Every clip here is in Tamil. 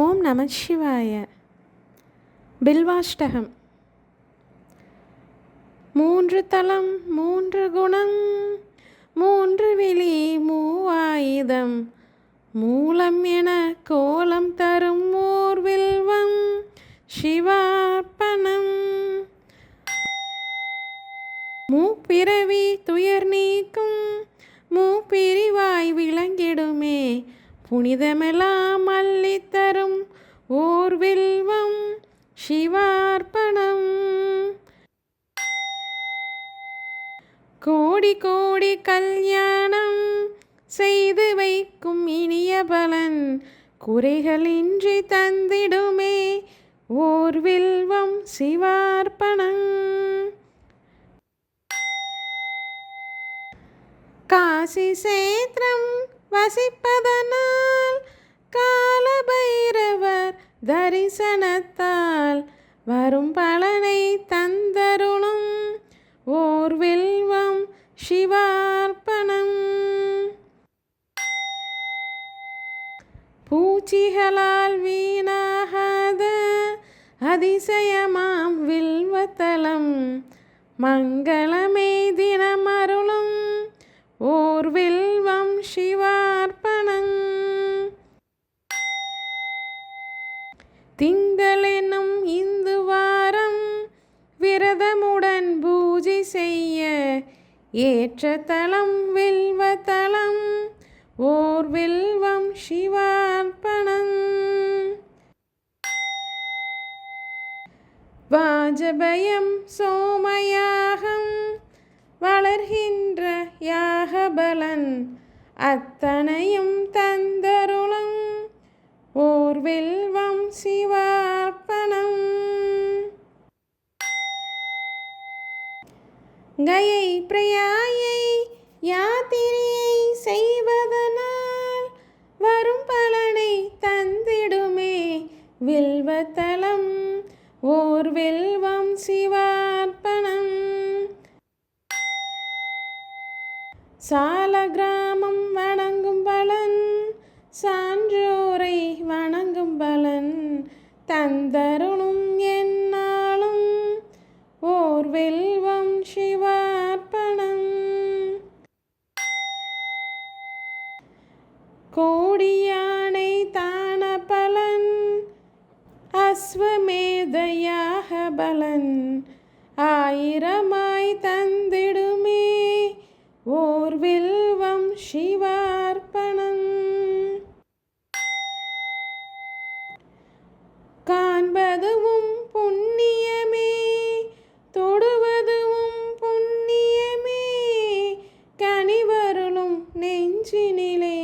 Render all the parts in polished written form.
ஓம் நம சிவாய. பில்வாஷ்டகம். 3 தலம் 3 குணம் 3 விழி 3 ஆயுதம் மூலம் என கோலம் தரும் ஓர் வில்வம் சிவார்ப்பணம். மூப்பிறவி துயர் நீக்கும் மூப்பிரிவாய் விளங்கிடுமே புனிதமெல்லாம் அள்ளித்தரும் ஓர் வில்வம் சிவார்ப்பணம். கோடி கோடி கல்யாணம் செய்து வைக்கும் இனிய பலன் குறைகளின்றி தந்திடுமே ஓர் வில்வம் சிவார்ப்பணம். காசி சேத்திரம் வசிப்பதனால் காலபைரவர் தரிசனத்தால் வரும் பலனை தந்தருளும் ஓர் வில்வம் சிவார்ப்பணம். பூச்சிகளால் வீணாகாத அதிசயமாம் வில்வத்தலம் மங்களமே தினமருளும் ஓர் வில்வம் சிவார்ப்பணம். திங்களெனும் இந்து வாரம் விரதமுடன் பூஜை செய்ய ஏற்ற தலம் வில்வத்தலம் ஓர் வில்வம் சிவார்ப்பணம். வாஜபயம் சோமயாகம் வளர்கின்ற யாகபலன் அத்தனையும் தந்தருளும் ஓர் வில்வம் சிவார்ப்பணம். கயை பிரயாயை யாத்திரையை செய்வதனால் வரும் பலனை தந்திடுமே வில்வத்தலம் ஓர் வில்வம் சிவார்ப்பணம். சால கிராமம் வணங்கும் பலன் சான்றோரை வணங்கும் பலன் தந்தருளும் என்னாலும் ஓர் வில்வம் சிவார்ப்பணம். கோடியானை தான பலன் அஸ்வமேதயாக பலன் ஆயிரமாய் தந்திடுமே ஓர் வில்வம் சிவார்ப்பணம். காண்பதுவும் புண்ணியமே தொடுவதுவும் புண்ணியமே கனிவருளும் நெஞ்சினிலே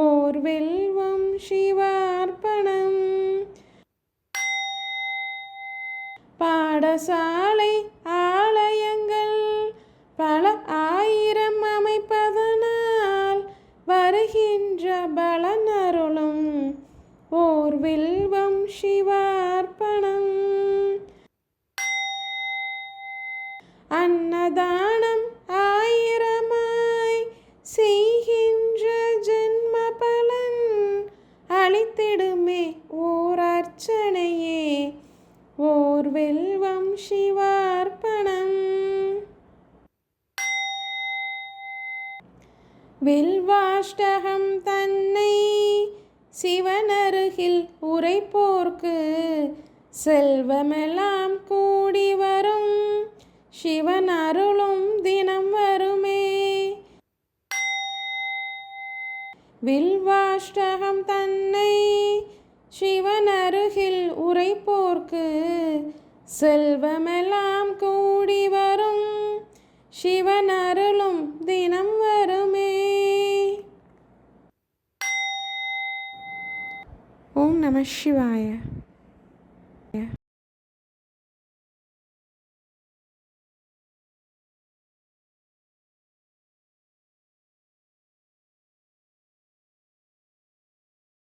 ஓர் வில்வம் சிவார்ப்பணம். பாடசாலை ஆலயங்கள் பல ஆயிரம் அமைப்பதனால் வருகின்ற பலனருளும் ஓர் வில்வம் சிவார்ப்பணம். அன்னதானம் ஆயிரமாய் செய்கின்ற ஜென்ம பலன் அளித்திடுமே ஓர் அர்ச்சனையே ஓர் வில்வம் சிவார்ப்பணம். வில்வாஷ்டகம் தன்னை சிவனருகில் உரைப்போர்க்கு செல்வமெல்லாம் கூடி வரும் சிவன் அருளும் தினம் வருமே. வில்வாஷ்டகம் தன்னை சிவனருகில் உரைப்போர்க்கு செல்வமெல்லாம் கூடி வரும் சிவன் அருளும் தினம் வருமே. ஓம் நம சிவாய.